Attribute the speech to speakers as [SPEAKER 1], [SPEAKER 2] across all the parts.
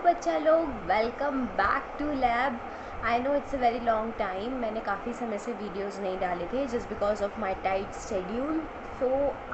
[SPEAKER 1] बच्चा लोग, welcome back to lab. I know it's a very long time. मैंने काफ़ी समय से वीडियोस नहीं डाले थे just because of my tight schedule. So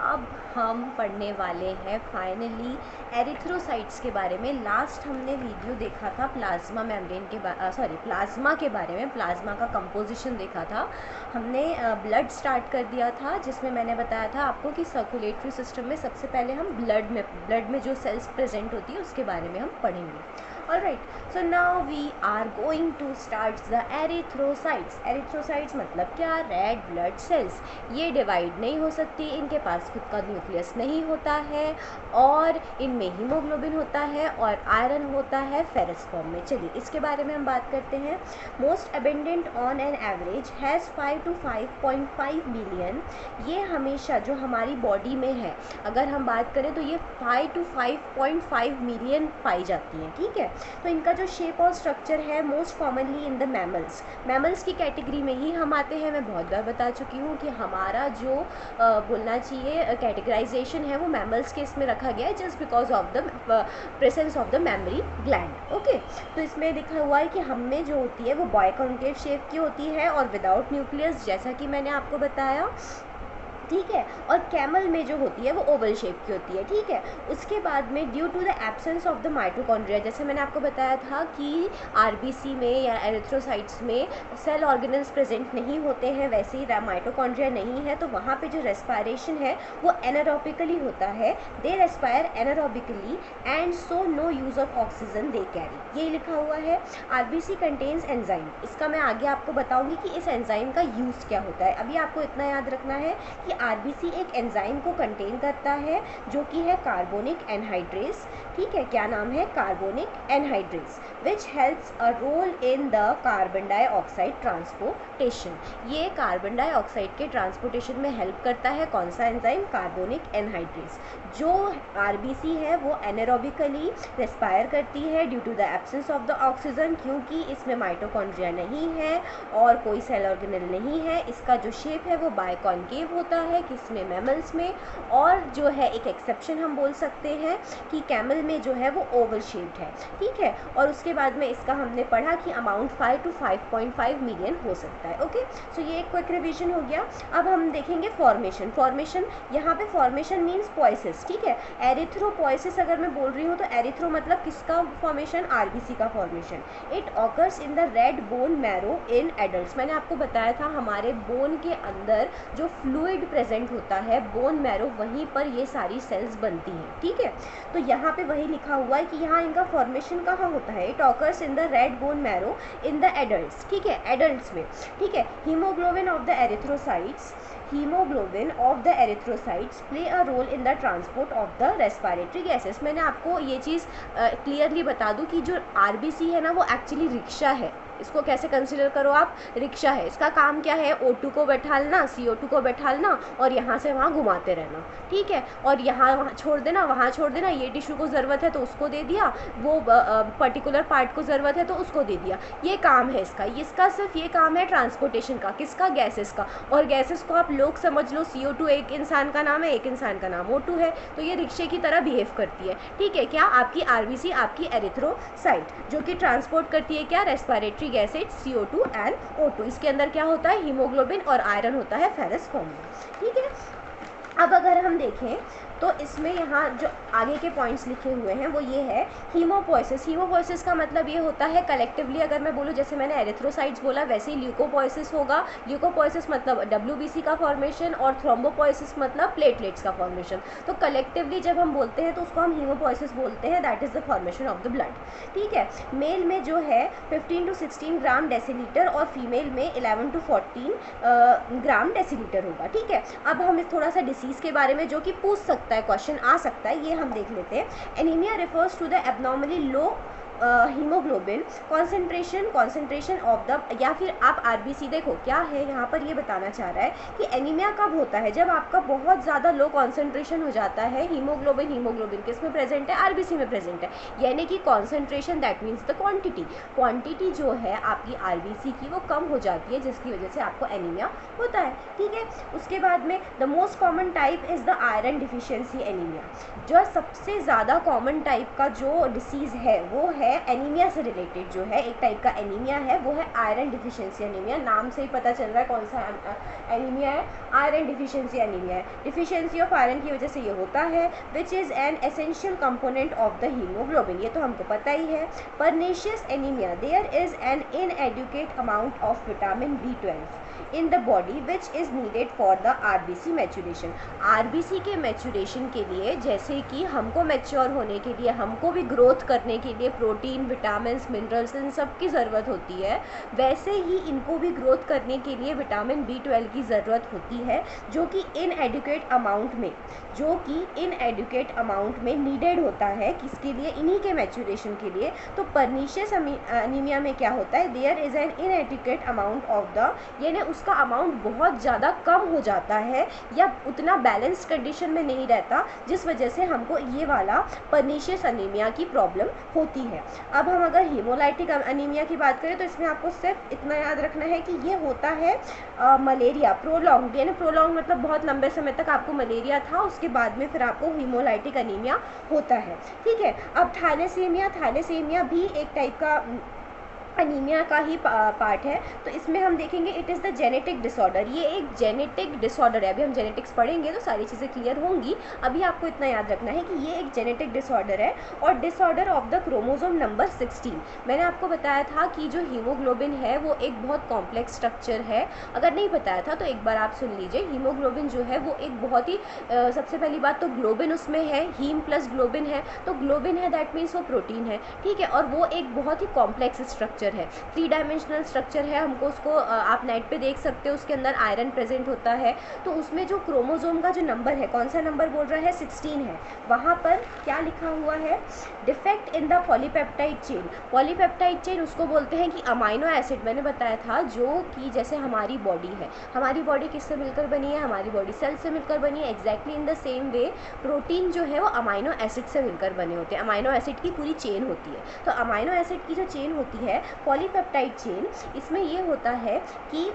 [SPEAKER 1] अब हम पढ़ने वाले हैं फाइनली एरिथ्रोसाइट्स के बारे में। लास्ट हमने वीडियो देखा था प्लाज्मा मेम्ब्रेन के प्लाज्मा के बारे में। प्लाज्मा का कंपोजिशन देखा था हमने। ब्लड स्टार्ट कर दिया था जिसमें मैंने बताया था आपको कि सर्कुलेटरी सिस्टम में सबसे पहले हम ब्लड में जो सेल्स प्रेजेंट होती है उसके बारे में हम पढ़ेंगे। Alright, so now we are going to start the erythrocytes. Erythrocytes मतलब क्या? Red blood cells. ये डिवाइड नहीं हो सकती, इनके पास खुद का न्यूक्लियस नहीं होता है और इनमें हीमोग्लोबिन होता है और आयरन होता है फेरस फॉर्म में। चलिए इसके बारे में हम बात करते हैं। Most abundant on an average has 5 to 5.5 million. ये हमेशा जो हमारी बॉडी में है, अगर हम बात करें तो ये 5 to 5.5 मिलियन पाई जाती हैं। ठीक है, तो इनका जो शेप और स्ट्रक्चर है most commonly in the mammals की कैटेगरी में ही हम आते हैं। मैं बहुत बार बता चुकी हूँ कि हमारा जो बोलना चाहिए कैटेगराइजेशन है वो मैमल्स के इसमें रखा गया है just because of the presence of the memory gland. Okay, तो इसमें लिखा हुआ है कि हम में जो होती है वो बाइकॉन्केव शेप की होती है और विदाउट न्यूक्लियस, जैसा कि मैंने आपको बताया। ठीक है, और कैमल में जो होती है वो ओवल शेप की होती है। ठीक है, उसके बाद में due to the absence of the mitochondria, जैसे मैंने आपको बताया था कि आरबीसी में या एरिथ्रोसाइट्स में सेल ऑर्गेनल्स प्रेजेंट नहीं होते हैं, वैसे ही माइटोकॉन्ड्रिया नहीं है, तो वहाँ पे जो रेस्पायरेशन है वो एनारोबिकली होता है। They respire anaerobically and so no use of oxygen they carry, ये लिखा हुआ है। आरबीसी कंटेन्स एंजाइम, इसका मैं आगे आपको बताऊंगी कि इस एंजाइम का यूज़ क्या होता है। अभी आपको इतना याद रखना है कि आरबीसी एक एंजाइम को कंटेन करता है जो कि है कार्बोनिक एनहाइड्रेस। ठीक है, क्या नाम है? Carbonic anhydrase, which helps a role in the carbon dioxide transportation. ये कार्बन डाइऑक्साइड के ट्रांसपोर्टेशन में हेल्प करता है। कौन सा एंजाइम? Carbonic anhydrase. जो आरबीसी है वो एनारोबिकली रेस्पायर करती है due to the absence of the oxygen, क्योंकि इसमें माइटोकॉन्ड्रिया नहीं है और कोई सेल ऑर्गेनल नहीं है। इसका जो शेप है वो बाइकॉन्केव होता है, किसमें? मैमल्स में। और जो है एक एक्सेप्शन हम बोल सकते हैं कि कैमल में जो है वो ओवल शेप्ड है। ठीक है, और उसके बाद में इसका हमने पढ़ा कि अमाउंट 5 to 5.5 मिलियन हो सकता है। ओके, सो ये एक क्विक रिवीजन हो गया। अब हम देखेंगे फॉर्मेशन। यहाँ पे फॉर्मेशन मीन्स पोइसिस। ठीक है, एरिथ्रोपोइसिस अगर मैं बोल रही हूँ तो एरिथ्रो मतलब किसका फॉर्मेशन? आरबीसी का formation. It occurs in the red bone marrow in adults. मैंने आपको बताया था हमारे बोन के अंदर जो फ्लूइड प्रेजेंट होता है, बोन मैरो, वहीं पर ये सारी सेल्स बनती हैं। ठीक है, तो यहाँ पे वही लिखा हुआ है कि यहाँ इनका फॉर्मेशन कहाँ होता है? It occurs in the red bone marrow in the adults. ठीक है, एडल्ट्स में। ठीक है, haemoglobin of the erythrocytes play a role in the transport of the respiratory gases. मैंने आपको ये चीज़ क्लियरली बता दूं कि जो आरबीसी है ना वो एक्चुअली रिक्शा है। इसको कैसे कंसिडर करो आप? रिक्शा है। इसका काम क्या है? O2 को बैठालना, CO2 को बैठालना और यहाँ से वहाँ घुमाते रहना। ठीक है, और यहाँ वहाँ छोड़ देना, वहाँ छोड़ देना। ये टिश्यू को ज़रूरत है तो उसको दे दिया, वो पर्टिकुलर पार्ट को ज़रूरत है तो उसको दे दिया। ये काम है इसका सिर्फ ये काम है ट्रांसपोर्टेशन का। किसका? गैसेस का। और गैसेस को आप लोग समझ लो, CO2 एक इंसान का नाम है, एक इंसान का नाम O2 है, तो ये रिक्शे की तरह बिहेव करती है। ठीक है, क्या? आपकी आरबीसी, आपकी एरिथ्रोसाइट, जो कि ट्रांसपोर्ट करती है क्या? Respiratory gases CO2 and O2। इसके अंदर क्या होता है? हीमोग्लोबिन और आयरन होता है फेरस फॉर्म में। ठीक है, अब अगर हम देखें तो इसमें यहाँ जो आगे के पॉइंट्स लिखे हुए हैं वो ये है हीमोपोइसिस का मतलब ये होता है कलेक्टिवली, अगर मैं बोलूँ जैसे मैंने एरिथ्रोसाइट्स बोला वैसे ही ल्यूकोपोइसिस होगा। ल्यूकोपोइसिस मतलब WBC का फॉर्मेशन और थ्रोम्बोपोइसिस मतलब प्लेटलेट्स का फॉर्मेशन। तो कलेक्टिवली जब हम बोलते हैं तो उसको हम हीमोपोइसिस बोलते हैं, that is the formation of the blood. ठीक है, मेल में जो है 15 to 16 ग्राम डेसीलीटर और फीमेल में 11 to 14 ग्राम डेसीलीटर होगा। ठीक है, अब हम थोड़ा सा डिसीज़ के बारे में जो कि पूछ सकते क्वेश्चन आ सकता है ये हम देख लेते हैं। Anaemia refers to the abnormally low haemoglobin concentration of the, या फिर आप आरबीसी देखो क्या है यहाँ पर ये बताना चाह रहा है कि एनीमिया कब होता है? जब आपका बहुत ज़्यादा लो कॉन्सेंट्रेशन हो जाता है। हीमोग्लोबिन किस में प्रेजेंट है? आरबीसी में प्रेजेंट है, यानी कि concentration that means the quantity जो है आपकी आरबीसी की वो कम हो जाती है, जिसकी वजह से आपको एनीमिया होता है। ठीक है, उसके बाद में the most common type is the iron deficiency anaemia. जो सबसे ज़्यादा कॉमन टाइप का जो डिसीज़ है वो है है एनीमिया से रिलेटेड जो है, एक टाइप का एनीमिया है, वो है आयरन डिफिशिएंसी एनीमिया। नाम से ही पता चल रहा है कौन सा एनीमिया है, आयरन डिफिशिएंसी एनीमिया है। डिफिशिएंसी ऑफ आयरन की वजह से ये होता है, which is an essential component of the haemoglobin, ये तो हमको पता ही है। Pernicious anaemia, there is an inadequate amount of vitamin B12 in the body which is needed for the RBC maturation। RBC के मैचुरेशन के लिए, जैसे कि हमको मैच्योर होने के लिए, हमको भी ग्रोथ करने के लिए प्रोटीन, विटामिन, मिनरल्स, इन सब की ज़रूरत होती है, वैसे ही इनको भी ग्रोथ करने के लिए विटामिन B12 की ज़रूरत होती है, जो कि इनएडिक्वेट अमाउंट में नीडेड होता है। किसके लिए? इन्हीं के मैचुरेशन के लिए। तो परनीशियस एनीमिया में क्या होता है, there is an inadequate amount of the, यानी उसका अमाउंट बहुत ज़्यादा कम हो जाता है या उतना बैलेंस कंडीशन में नहीं रहता, जिस वजह से हमको ये वाला परनीशियस एनीमिया की प्रॉब्लम होती है। अब हम अगर हीमोलाइटिक एनीमिया की बात करें तो इसमें आपको सिर्फ इतना याद रखना है कि ये होता है मलेरिया प्रोलॉन्ग, यानी प्रोलॉन्ग मतलब बहुत लंबे समय तक आपको मलेरिया था, उसके बाद में फिर आपको हीमोलाइटिक एनीमिया होता है। ठीक है। अब थैलेसीमिया भी एक टाइप का एनीमिया का ही पार्ट है। तो इसमें हम देखेंगे it is the genetic disorder, ये एक जेनेटिक डिसऑर्डर है। अभी हम जेनेटिक्स पढ़ेंगे तो सारी चीज़ें क्लियर होंगी। अभी आपको इतना याद रखना है कि ये एक जेनेटिक डिसऑर्डर है और disorder of the chromosome number 16। मैंने आपको बताया था कि जो हीमोग्लोबिन है वो एक बहुत कॉम्प्लेक्स स्ट्रक्चर है। अगर नहीं बताया था तो एक बार आप सुन लीजिए। हीमोग्लोबिन जो है वो एक बहुत ही सबसे पहली बात तो ग्लोबिन उसमें है, हीम प्लस ग्लोबिन है, तो ग्लोबिन है दैट मीन्स वो प्रोटीन है। ठीक है। और वो एक बहुत ही कॉम्प्लेक्स स्ट्रक्चर है, 3 डायमेंशनल स्ट्रक्चर है। हमको उसको आप नेट पे देख सकते हो, उसके अंदर आयरन प्रेजेंट होता है। तो उसमें जो क्रोमोसोम का जो नंबर है, कौन सा नंबर बोल रहा है, 16 है। वहाँ पर क्या लिखा हुआ है, defect in the polypeptide chain. Polypeptide chain उसको बोलते हैं कि अमाइनो एसिड, मैंने बताया था, जो कि जैसे हमारी बॉडी है, हमारी बॉडी किससे मिलकर बनी है, हमारी बॉडी सेल से मिलकर बनी है। Exactly in the same way protein जो है वो अमाइनो एसिड से मिलकर बने होते हैं। अमाइनो एसिड की पूरी चेन होती है। तो अमाइनो एसिड की जो चेन होती है पॉलीपेप्टाइड चेन, इसमें ये होता है कि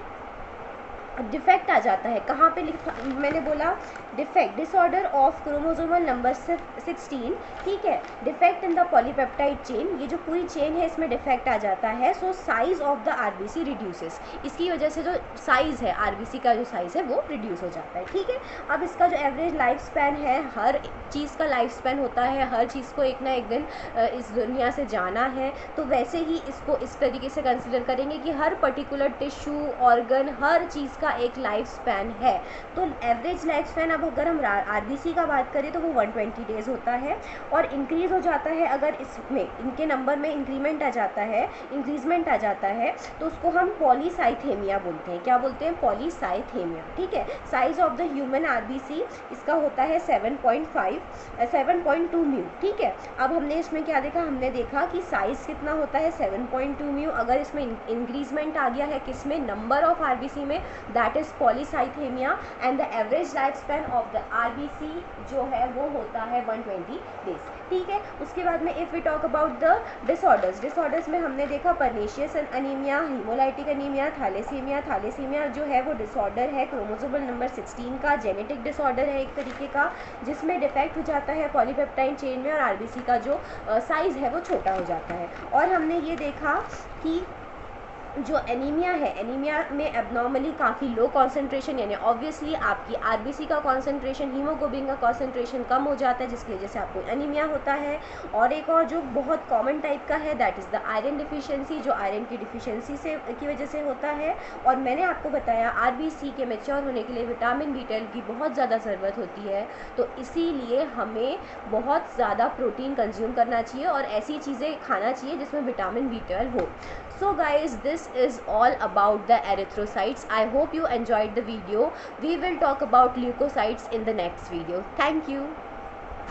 [SPEAKER 1] डिफेक्ट आ जाता है। कहाँ पे लिखा, मैंने बोला defect, disorder of chromosomal number 16। ठीक है। Defect in the polypeptide chain, ये जो पूरी चेन है इसमें डिफेक्ट आ जाता है। So size of the RBC reduces, इसकी वजह से जो साइज़ है आरबीसी का, जो साइज़ है वो रिड्यूस हो जाता है। ठीक है। अब इसका जो एवरेज लाइफ स्पैन है, हर चीज़ का लाइफ स्पैन होता है, हर चीज़ को एक ना एक दिन इस दुनिया से जाना है। तो वैसे ही इसको इस तरीके से कंसिडर करेंगे कि हर पर्टिकुलर टिश्यू, ऑर्गन, हर चीज़ का एक लाइफ स्पैन है। तो एवरेज लाइफ स्पैन, अब अगर हम आरबीसी का बात करें तो वो 120 डेज होता है और इंक्रीज़ हो जाता है अगर इसमें इनके नंबर में इंक्रीमेंट आ जाता है, इंक्रीजमेंट आ जाता है, तो उसको हम पॉलीसाइथेमिया बोलते हैं। क्या बोलते हैं? पॉलीसाइथेमिया। ठीक है। Size of the human RBC इसका होता है 7.2 म्यू। ठीक है। अब हमने इसमें क्या देखा, हमने देखा कि साइज़ कितना होता है 7.2 म्यू। अगर इसमें इंक्रीजमेंट आ गया है किसमें, नंबर ऑफ आरबीसी में, that is polycythaemia. And the average life span of the RBC जो है वो होता है 120 डेज। ठीक है। उसके बाद में if we talk about the disorders में हमने देखा pernicious anaemia, haemolytic anaemia, thalassaemia जो है वो डिसऑर्डर है क्रोमोसोमल नंबर 16 का, जेनेटिक डिसऑर्डर है एक तरीके का, जिसमें डिफेक्ट हो जाता है पॉलीपेप्टाइड चेन में और आरबीसी का जो साइज़ है वो छोटा हो जाता है। और हमने ये देखा कि जो एनीमिया है, एनीमिया में एबनॉर्मली काफ़ी लो कॉन्सेंट्रेशन, यानी ऑब्वियसली आपकी आरबीसी का कॉन्सेंट्रेशन, हीमोग्लोबिन का कॉन्सेंट्रेशन कम हो जाता है, जिसकी वजह से आपको एनीमिया होता है। और एक और जो बहुत कॉमन टाइप का है that is the iron deficiency, जो आयरन की डिफिशिएंसी से की वजह से होता है। और मैंने आपको बताया आरबीसी के मैच्योर होने के लिए विटामिन B12 की बहुत ज़्यादा ज़रूरत होती है, तो इसीलिए हमें बहुत ज़्यादा प्रोटीन कंज्यूम करना चाहिए और ऐसी चीज़ें खाना चाहिए जिसमें विटामिन B12 हो। So guys, this is all about the erythrocytes. I hope you enjoyed the video. We will talk about leukocytes in the next video. Thank you.